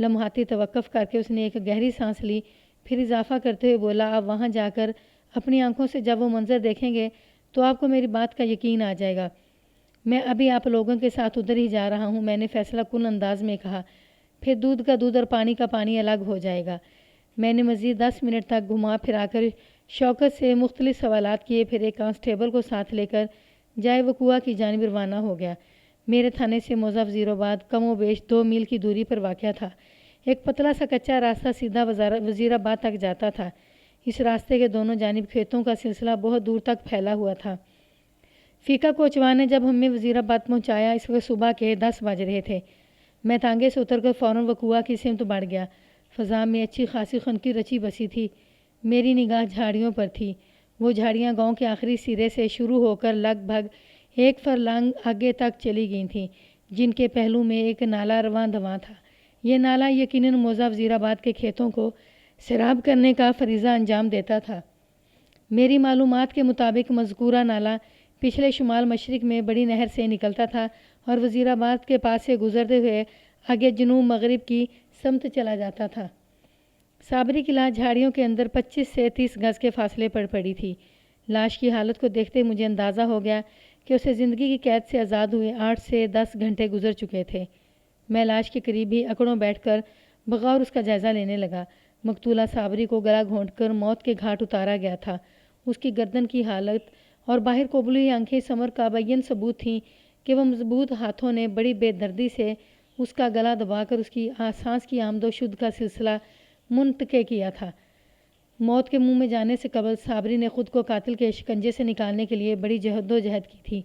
لمحاتی توقف کر کے اس نے ایک گہری سانس لی، پھر اضافہ کرتے ہوئے بولا، آپ وہاں جا کر اپنی آنکھوں سے جب وہ منظر دیکھیں گے تو آپ کو میری بات کا یقین آ جائے گا۔ میں ابھی آپ لوگوں کے ساتھ ادھر ہی جا رہا ہوں، میں نے فیصلہ کن انداز میں کہا، پھر دودھ کا دودھ اور پانی کا پانی الگ ہو جائے گا۔ میں نے مزید 10 منٹ تک گھما پھرا کر شوکت سے مختلف سوالات کیے، پھر ایک کانسٹیبل کو ساتھ لے کر جائے وقوع کی جانب روانہ ہو گیا۔ میرے تھانے سے موزہ وزیرآباد کم و بیش 2 میل کی دوری پر واقع تھا۔ ایک پتلا سا کچا راستہ سیدھا وزیرآباد تک جاتا تھا۔ اس راستے کے دونوں جانب کھیتوں کا سلسلہ بہت دور تک پھیلا ہوا تھا۔ فیقہ کوچوان نے جب ہمیں وزیرآباد پہنچایا، اس وقت صبح کے 10 بج رہے تھے۔ میں تانگے سے اتر کر فوراً وقوع کی سمت بڑھ گیا۔ فضا میں اچھی خاصی خنکی رچی بسی تھی۔ میری نگاہ جھاڑیوں پر تھی۔ وہ جھاڑیاں گاؤں کے آخری سرے سے شروع ہو کر لگ بھگ 1 فرلانگ آگے تک چلی گئی تھیں، جن کے پہلو میں ایک نالہ رواں دواں تھا۔ یہ نالہ یقیناً موزہ وزیرآباد کے کھیتوں کو سیراب کرنے کا فریضہ انجام دیتا تھا۔ میری معلومات کے مطابق مذکورہ نالہ پچھلے شمال مشرق میں بڑی نہر سے نکلتا تھا اور وزیرآباد کے پاس سے گزرتے ہوئے آگے جنوب مغرب کی سمت چلا جاتا تھا۔ صابری کی لاش جھاڑیوں کے اندر 25 سے 30 گز کے فاصلے پر پڑی تھی۔ لاش کی حالت کو دیکھتے مجھے اندازہ ہو گیا کہ اسے زندگی کی قید سے آزاد ہوئے 8 سے 10 گھنٹے گزر چکے تھے۔ میں لاش کے قریب ہی اکڑوں بیٹھ کر بغور اس کا جائزہ لینے لگا۔ مقتولہ صابری کو گلا گھونٹ کر موت کے گھاٹ اتارا گیا تھا۔ اس کی گردن کی حالت اور باہر قبولی آنکھیں سمر کا بیان ثبوت تھیں کہ وہ مضبوط ہاتھوں نے بڑی بے دردی سے اس کا گلا دبا کر اس کی سانس کی آمد و شد کا سلسلہ منقطع کیا تھا۔ موت کے منہ میں جانے سے قبل صابری نے خود کو قاتل کے شکنجے سے نکالنے کے لیے بڑی جہد و جہد کی تھی۔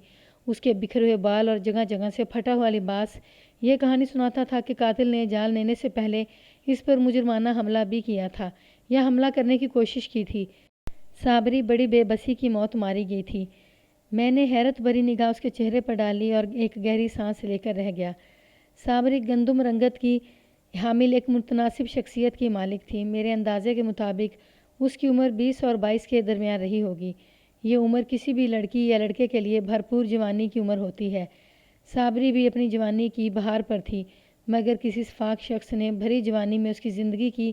اس کے بکھرے ہوئے بال اور جگہ جگہ سے پھٹا ہوا لباس یہ کہانی سناتا تھا کہ قاتل نے جال لینے سے پہلے اس پر مجرمانہ حملہ بھی کیا تھا یا حملہ کرنے کی کوشش کی تھی۔ صابری بڑی بے بسی کی موت ماری گئی تھی۔ میں نے حیرت بھری نگاہ اس کے چہرے پر ڈالی اور ایک گہری سانس لے کر رہ گیا۔ صابری گندم رنگت کی حامل ایک متناسب شخصیت کی مالک تھی۔ میرے اندازے کے مطابق اس کی عمر 20 اور 22 کے درمیان رہی ہوگی۔ یہ عمر کسی بھی لڑکی یا لڑکے کے لیے بھرپور جوانی کی عمر ہوتی ہے۔ صابری بھی اپنی جوانی کی بہار پر تھی، مگر کسی فاک شخص نے بھری جوانی میں اس کی زندگی کی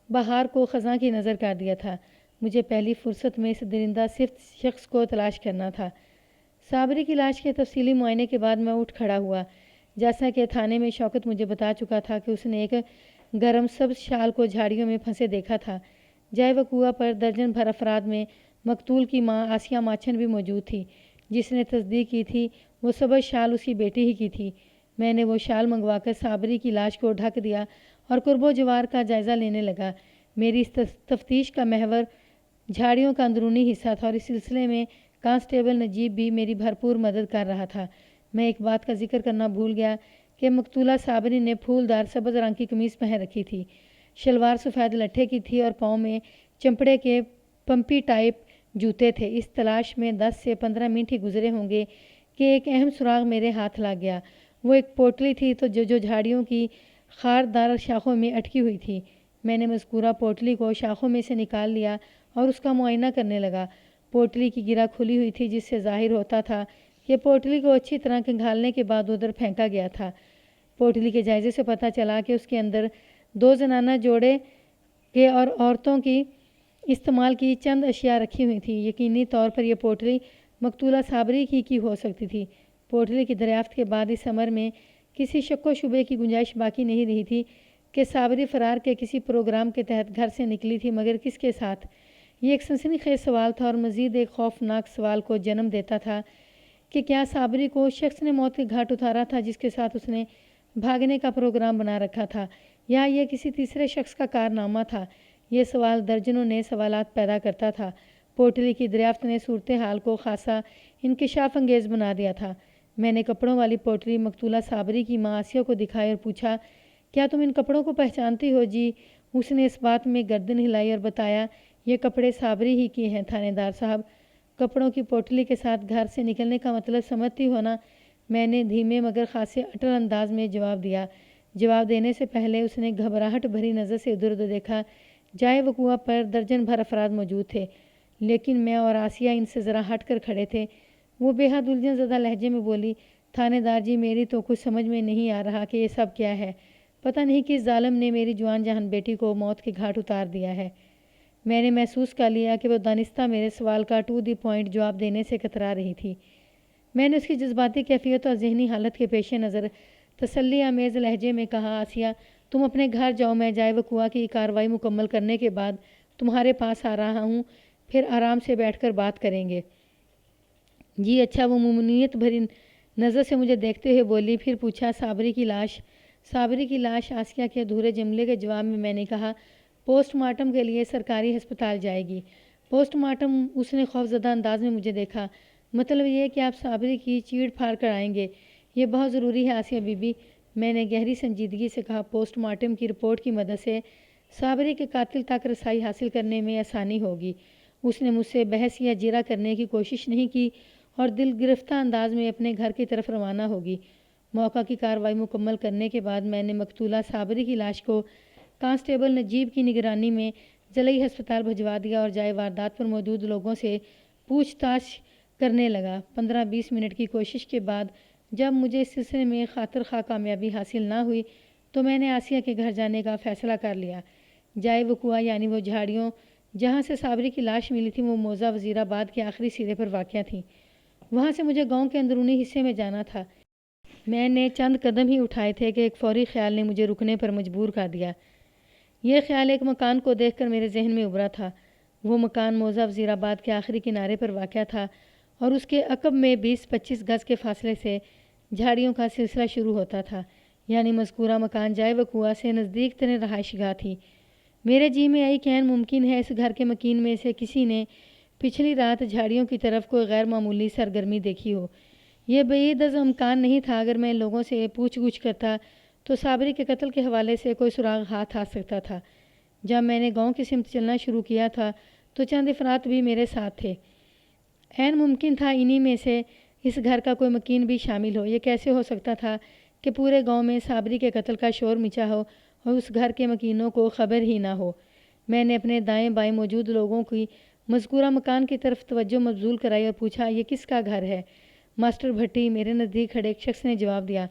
بہار کو خزاں کی نظر کر دیا تھا۔ مجھے پہلی فرصت میں اس درندہ صفت شخص کو تلاش کرنا تھا۔ صابری کی لاش کے تفصیلی معائنے کے بعد میں اٹھ کھڑا ہوا۔ جیسا کہ تھانے میں شوکت مجھے بتا چکا تھا کہ اس نے ایک گرم سبز شال کو جھاڑیوں میں پھنسے دیکھا تھا۔ جائے وقوع پر درجن بھر افراد میں مقتول کی ماں آسیہ ماچن بھی موجود تھی، جس نے تصدیق کی تھی وہ سبز شال اس کی بیٹی ہی کی تھی۔ میں نے وہ شال منگوا کر صابری کی لاش کو ڈھک دیا اور قرب و جوار کا جائزہ لینے لگا۔ میری اس تفتیش کا محور جھاڑیوں کا اندرونی حصہ تھا اور اس سلسلے میں کانسٹیبل نجیب بھی میری بھرپور مدد کر رہا تھا۔ میں ایک بات کا ذکر کرنا بھول گیا کہ مقتولہ صابری نے پھولدار سبز رنگ کی قمیص پہن رکھی تھی، شلوار سفید لٹھے کی تھی اور پاؤں میں چمڑے کے پمپی ٹائپ جوتے تھے۔ اس تلاش میں 10 سے 15 منٹ ہی گزرے ہوں گے کہ ایک اہم سراغ میرے ہاتھ لگ گیا۔ وہ ایک پوٹلی تھی جو جھاڑیوں کی خاردار شاخوں میں اٹکی ہوئی تھی۔ میں نے مذکورہ پوٹلی کو شاخوں میں سے نکال لیا اور اس کا معائنہ کرنے لگا۔ پوٹلی کی گرہ کھلی ہوئی تھی، جس سے ظاہر ہوتا تھا کہ پوٹلی کو اچھی طرح کھنگالنے کے بعد ادھر پھینکا گیا تھا۔ پوٹلی کے جائزے سے پتہ چلا کہ اس کے اندر 2 زنانہ جوڑے کے اور عورتوں کی استعمال کی چند اشیاء رکھی ہوئی تھیں۔ یقینی طور پر یہ پوٹلی مقتولہ صابری کی ہو سکتی تھی۔ پوٹلی کی دریافت کے بعد اس امر میں کسی شک و شبے کی گنجائش باقی نہیں رہی تھی کہ صابری فرار کے کسی پروگرام کے تحت گھر سے نکلی تھی، مگر کس کے ساتھ؟ یہ ایک سنسنی خیز سوال تھا اور مزید ایک خوفناک سوال کو جنم دیتا تھا کہ کیا صابری کو شخص نے موت کے گھاٹ اتارا تھا جس کے ساتھ اس نے بھاگنے کا پروگرام بنا رکھا تھا، یا یہ کسی تیسرے شخص کا کارنامہ تھا؟ یہ سوال درجنوں نئے سوالات پیدا کرتا تھا۔ پوٹلی کی دریافت نے صورتحال کو خاصا انکشاف انگیز بنا دیا تھا۔ میں نے کپڑوں والی پوٹلی مقتولہ صابری کی ماں آسیہ کو دکھائی اور پوچھا، کیا تم ان کپڑوں کو پہچانتی ہو؟ جی۔ اس نے اس بات میں گردن ہلائی اور بتایا، یہ کپڑے صابری ہی کی ہیں تھانے دار صاحب۔ کپڑوں کی پوٹلی کے ساتھ گھر سے نکلنے کا مطلب سمجھتی ہو نا؟ میں نے دھیمے مگر خاصے اٹل انداز میں جواب دیا۔ جواب دینے سے پہلے اس نے گھبراہٹ بھری نظر سے ادھر ادھر دیکھا۔ جائے وقوع پر درجن بھر افراد موجود تھے، لیکن میں اور آسیہ ان سے ذرا ہٹ کر کھڑے تھے۔ وہ بے حد الجھن زدہ لہجے میں بولی، تھانے دار جی، میری تو کچھ سمجھ میں نہیں آ رہا کہ یہ سب کیا ہے۔ پتہ نہیں کس ظالم نے میری جوان جہان بیٹی کو موت کے گھاٹ اتار دیا ہے۔ میں نے محسوس کر لیا کہ وہ دانستہ میرے سوال کا ٹو دی پوائنٹ جواب دینے سے کترا رہی تھی۔ میں نے اس کی جذباتی کیفیت اور ذہنی حالت کے پیش نظر تسلی آمیز لہجے میں کہا، آسیہ تم اپنے گھر جاؤ، میں جائے وقوع کی کارروائی مکمل کرنے کے بعد تمہارے پاس آ رہا ہوں، پھر آرام سے بیٹھ کر بات کریں گے۔ جی اچھا، وہ ممنونیت بھری نظر سے مجھے دیکھتے ہوئے بولی، پھر پوچھا صابری کی لاش؟ صابری کی لاش؟ آسیہ کے ادھورے جملے کے جواب میں نے کہا، پوسٹ مارٹم کے لیے سرکاری ہسپتال جائے گی۔ Post mortem? اس نے خوفزدہ انداز میں مجھے دیکھا۔ مطلب یہ کہ آپ صابری کی چیڑ پھاڑ کر آئیں گے؟ یہ بہت ضروری ہے آسیہ بی بی، میں نے گہری سنجیدگی سے کہا۔ پوسٹ مارٹم کی رپورٹ کی مدد سے صابری کے قاتل تک رسائی حاصل کرنے میں آسانی ہوگی۔ اس نے مجھ سے بحث یا جیرا کرنے کی کوشش نہیں کی اور دل گرفتہ انداز میں اپنے گھر کی طرف روانہ ہوگی۔ موقع کی کارروائی مکمل کرنے کے بعد میں نے مقتولہ صابری کی لاش کو کانسٹیبل نجیب کی نگرانی میں ضلعی ہسپتال بھجوا دیا اور جائے واردات پر موجود لوگوں سے پوچھ تاچھ کرنے لگا۔ 15-20 منٹ کی کوشش کے بعد جب مجھے اس سلسلے میں خاطر خواہ کامیابی حاصل نہ ہوئی تو میں نے آسیہ کے گھر جانے کا فیصلہ کر لیا۔ جائے وقوع یعنی وہ جھاڑیوں جہاں سے صابری کی لاش ملی تھی وہ موضع وزیر آباد کے آخری سرے پر واقع تھی۔ وہاں سے مجھے گاؤں کے اندرونی حصے میں جانا تھا۔ میں نے چند قدم ہی اٹھائے تھے کہ ایک فوری خیال نے مجھے رکنے پر مجبور کر دیا۔ یہ خیال ایک مکان کو دیکھ کر میرے ذہن میں ابھرا تھا۔ وہ مکان موضع وزیر آباد کے آخری کنارے پر واقع تھا اور اس کے عقب میں 20-25 گز کے فاصلے سے جھاڑیوں کا سلسلہ شروع ہوتا تھا، یعنی مذکورہ مکان جائے وقوع سے نزدیک ترین رہائش گاہ تھی۔ میرے جی میں آئی کہ ممکن ہے اس گھر کے مکین میں سے کسی نے پچھلی رات جھاڑیوں کی طرف کوئی غیر معمولی سرگرمی دیکھی ہو۔ یہ بعید از امکان نہیں تھا۔ اگر میں لوگوں سے پوچھ گچھ کرتا تو صابری کے قتل کے حوالے سے کوئی سراغ ہاتھ آ سکتا تھا۔ جب میں نے گاؤں کی سمت چلنا شروع کیا تھا تو چند افراد بھی میرے ساتھ تھے۔ عین ممکن تھا انہی میں سے اس گھر کا کوئی مکین بھی شامل ہو۔ یہ کیسے ہو سکتا تھا کہ پورے گاؤں میں صابری کے قتل کا شور مچا ہو اور اس گھر کے مکینوں کو خبر ہی نہ ہو؟ میں نے اپنے دائیں بائیں موجود لوگوں کی مذکورہ مکان کی طرف توجہ مبذول کرائی اور پوچھا، یہ کس کا گھر ہے؟ ماسٹر بھٹی، میرے نزدیک کھڑے ایک شخص نے جواب دیا۔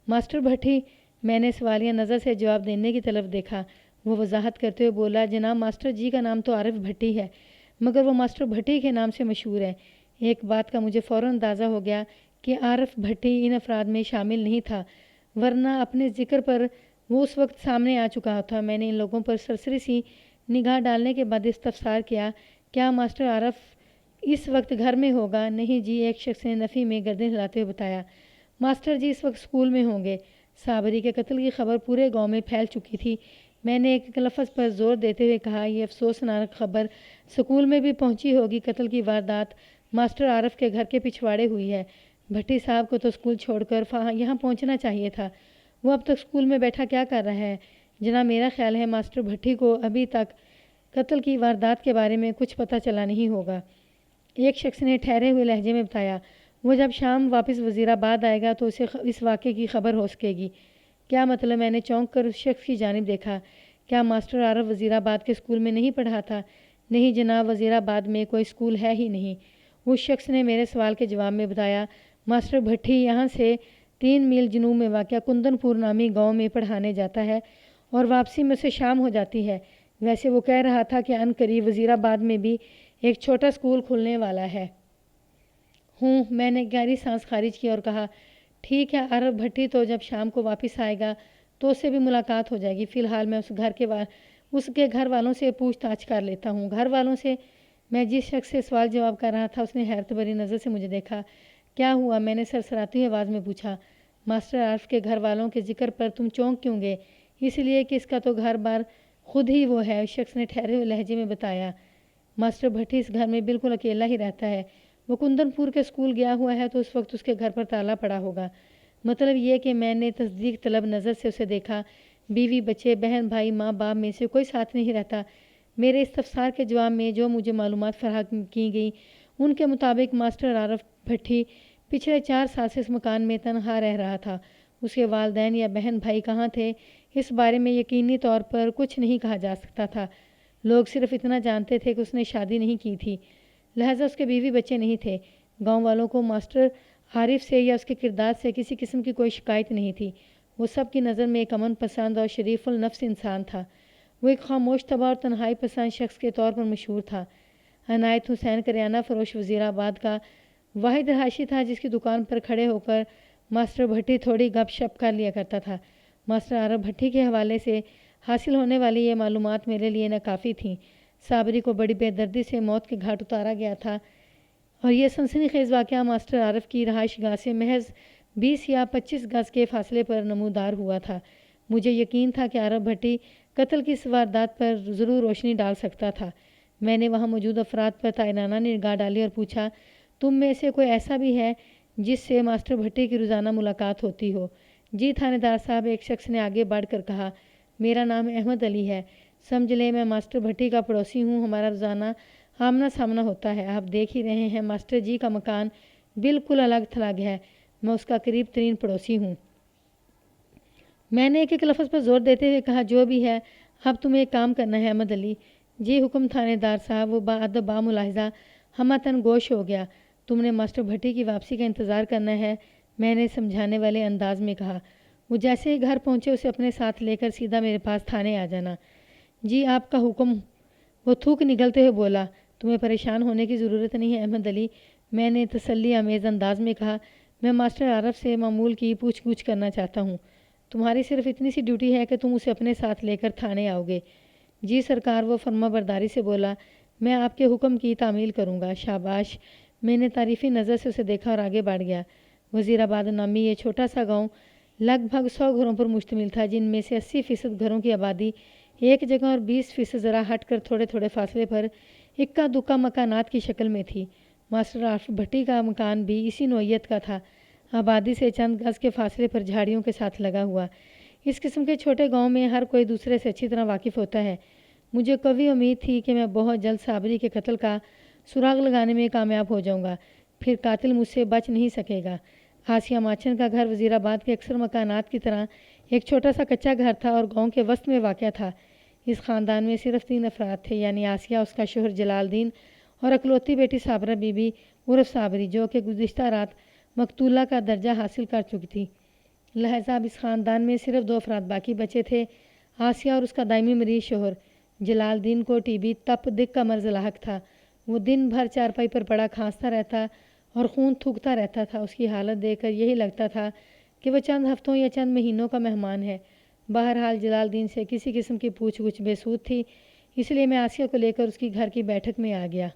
ماسٹر بھٹی؟ میں نے سوالیہ نظر سے جواب دینے کی طرف دیکھا۔ وہ وضاحت کرتے ہوئے بولا، جناب ماسٹر جی کا نام تو عارف بھٹی ہے، مگر وہ ماسٹر بھٹی کے نام سے مشہور ہے۔ ایک بات کا مجھے فوراً اندازہ ہو گیا کہ عارف بھٹی ان افراد میں شامل نہیں تھا، ورنہ اپنے ذکر پر وہ اس وقت سامنے آ چکا تھا۔ میں نے ان لوگوں پر سرسری سی نگاہ ڈالنے کے بعد استفسار کیا، کیا ماسٹر عارف اس وقت گھر میں ہوگا؟ نہیں جی، ایک شخص نے نفی میں گردن ہلاتے ہوئے بتایا۔ ماسٹر جی اس وقت اسکول میں ہوں گے۔ صابری کے قتل کی خبر پورے گاؤں میں پھیل چکی تھی۔ میں نے ایک لفظ پر زور دیتے ہوئے کہا، یہ افسوسناک خبر اسکول میں بھی پہنچی ہوگی۔ قتل کی واردات ماسٹر عارف کے گھر کے پچھواڑے ہوئی ہے۔ بھٹی صاحب کو تو اسکول چھوڑ کر یہاں پہنچنا چاہیے تھا۔ وہ اب تک اسکول میں بیٹھا کیا کر رہا ہے؟ جناب میرا خیال ہے ماسٹر بھٹی کو ابھی تک قتل کی واردات کے بارے میں کچھ پتہ چلا نہیں ہوگا۔ ایک شخص نے ٹھہرے ہوئے لہجے میں بتایا، وہ جب شام واپس وزیر آباد آئے گا تو اسے اس واقعے کی خبر ہو سکے گی۔ کیا مطلب؟ میں نے چونک کر اس شخص کی جانب دیکھا۔ کیا ماسٹر عارف وزیر آباد کے اسکول میں نہیں پڑھا تھا؟ نہیں جناب، وزیر آباد میں کوئی اسکول ہے ہی نہیں۔ اس شخص نے میرے سوال کے جواب میں بتایا، ماسٹر بھٹی یہاں سے 3 میل جنوب میں واقع کندن پور نامی گاؤں میں پڑھانے جاتا ہے اور واپسی میں اسے شام ہو جاتی ہے۔ ویسے وہ کہہ رہا تھا کہ عنقریب وزیر آباد میں بھی ایک چھوٹا اسکول کھلنے والا ہے۔ میں نے گہری سانس خارج کی اور کہا، ٹھیک ہے، عارف بھٹی تو جب شام کو واپس آئے گا تو اس سے بھی ملاقات ہو جائے گی۔ فی الحال میں اس کے گھر والوں سے پوچھ تاچھ کر لیتا ہوں۔ گھر والوں سے؟ میں جس شخص سے سوال جواب کر رہا تھا اس نے حیرت بھری نظر سے مجھے دیکھا۔ کیا ہوا؟ میں نے سرسراتی ہوئی آواز میں پوچھا۔ ماسٹر عارف کے گھر والوں کے ذکر پر تم چونک کیوں گئے؟ اس لیے کہ اس کا تو گھر بار خود ہی وہ ہے، اس شخص نے ٹھہرے ہوئے لہجے میں بتایا۔ ماسٹر بھٹی اس گھر میں بالکل اکیلا ہی رہتا ہے۔ وہ کندن پور کے اسکول گیا ہوا ہے تو اس وقت اس کے گھر پر تالا پڑا ہوگا۔ مطلب یہ کہ میں نے تصدیق طلب نظر سے اسے دیکھا۔ بیوی، بچے، بہن بھائی، ماں باپ میں سے کوئی ساتھ نہیں رہتا؟ میرے استفسار کے جواب میں جو مجھے معلومات فراہم کی گئی ان کے مطابق ماسٹر عارف بھٹی پچھلے 4 سال سے اس مکان میں تنہا رہ رہا تھا۔ اس کے والدین یا بہن بھائی کہاں تھے اس بارے میں یقینی طور پر کچھ نہیں کہا جا سکتا تھا۔ لوگ صرف اتنا جانتے تھے کہ اس نے شادی نہیں کی تھی، لہذا اس کے بیوی بچے نہیں تھے۔ گاؤں والوں کو ماسٹر عارف سے یا اس کے کردار سے کسی قسم کی کوئی شکایت نہیں تھی۔ وہ سب کی نظر میں ایک امن پسند اور شریف النفس انسان تھا۔ وہ ایک خاموش طبع اور تنہائی پسند شخص کے طور پر مشہور تھا۔ عنایت حسین کریانہ فروش وزیر آباد کا واحد رہائشی تھا جس کی دکان پر کھڑے ہو کر ماسٹر بھٹی تھوڑی گپ شپ کر لیا کرتا تھا۔ ماسٹر عارف بھٹی کے حوالے سے حاصل ہونے والی یہ معلومات میرے لیے ناکافی تھیں۔ صابری کو بڑی بے دردی سے موت کے گھاٹ اتارا گیا تھا اور یہ سنسنی خیز واقعہ ماسٹر عارف کی رہائش گاہ سے محض 20 یا 25 گز کے فاصلے پر نمودار ہوا تھا۔ مجھے یقین تھا کہ عارف بھٹی قتل کی اس واردات پر ضرور روشنی ڈال سکتا تھا۔ میں نے وہاں موجود افراد پر تائرانہ نگاہ ڈالی اور پوچھا، تم میں سے کوئی ایسا بھی ہے جس سے ماسٹر بھٹی کی روزانہ ملاقات ہوتی ہو؟ جی تھانے دار صاحب، ایک شخص نے آگے بڑھ کر کہا، میرا نام احمد علی ہے، سمجھ لیں میں ماسٹر بھٹی کا پڑوسی ہوں، ہمارا روزانہ آمنا سامنا ہوتا ہے۔ آپ دیکھ ہی رہے ہیں ماسٹر جی کا مکان بالکل الگ تھلگ ہے، میں اس کا قریب ترین پڑوسی ہوں۔ میں نے ایک ایک لفظ پر زور دیتے ہوئے کہا، جو بھی ہے اب تمہیں ایک کام کرنا ہے احمد علی۔ جی حکم تھانے دار صاحب، وہ باادب باملاحظہ ہمہ گوش ہو گیا۔ تم نے ماسٹر بھٹی کی واپسی کا انتظار کرنا ہے، میں نے سمجھانے والے انداز میں کہا۔ وہ جیسے ہی گھر پہنچے اسے اپنے ساتھ لے کر سیدھا میرے پاس تھانے آ جانا۔ جی آپ کا حکم، وہ تھوک نگلتے ہوئے بولا۔ تمہیں پریشان ہونے کی ضرورت نہیں ہے احمد علی، میں نے تسلی آمیز انداز میں کہا، میں ماسٹر عارف سے معمول کی پوچھ گچھ کرنا چاہتا ہوں۔ تمہاری صرف اتنی سی ڈیوٹی ہے کہ تم اسے اپنے ساتھ لے کر تھانے آؤ گے۔ جی سرکار، وہ فرما برداری سے بولا، میں آپ کے حکم کی تعمیل کروں گا۔ شاباش، میں نے تعریفی نظر سے اسے دیکھا اور آگے بڑھ گیا۔ وزیر آباد نامی یہ چھوٹا سا گاؤں لگ بھگ 100 گھروں پر مشتمل تھا، جن میں سے 80% گھروں کی آبادی ایک جگہ اور 20% ذرا ہٹ کر تھوڑے تھوڑے فاصلے پر اکا دکا مکانات کی شکل میں تھی۔ ماسٹر عارف بھٹی کا مکان بھی اسی نوعیت کا تھا، آبادی سے چند گز کے فاصلے پر جھاڑیوں کے ساتھ لگا ہوا۔ اس قسم کے چھوٹے گاؤں میں ہر کوئی دوسرے سے اچھی طرح واقف ہوتا ہے۔ مجھے قوی امید تھی کہ میں بہت جلد صابری کے قتل کا سراغ لگانے میں کامیاب ہو جاؤں گا، پھر قاتل مجھ سے بچ نہیں سکے گا۔ آسیہ ماچن کا گھر وزیر آباد کے اکثر مکانات کی طرح ایک چھوٹا سا کچا گھر تھا اور گاؤں کے وسط میں واقع تھا۔ اس خاندان میں صرف 3 افراد تھے، یعنی آسیہ، اس کا شوہر جلال الدین اور اکلوتی بیٹی صابرہ بی بی عرف صابری، جو کہ گزشتہ رات مقتولہ کا درجہ حاصل کر چکی تھی۔ لہذا اب اس خاندان میں صرف 2 افراد باقی بچے تھے، آسیہ اور اس کا دائمی مریض شوہر۔ جلال الدین کو ٹی بی تپ دق کا مرض لاحق تھا۔ وہ دن بھر چارپائی پر پڑا کھانستا رہتا اور خون تھوکتا رہتا تھا۔ اس کی حالت دیکھ کر یہی لگتا تھا کہ وہ چند ہفتوں یا چند مہینوں کا مہمان ہے۔ بہرحال جلال الدین سے کسی قسم کی پوچھ گچھ بے سود تھی، اس لیے میں آسیہ کو لے کر اس کی گھر کی بیٹھک میں آ گیا۔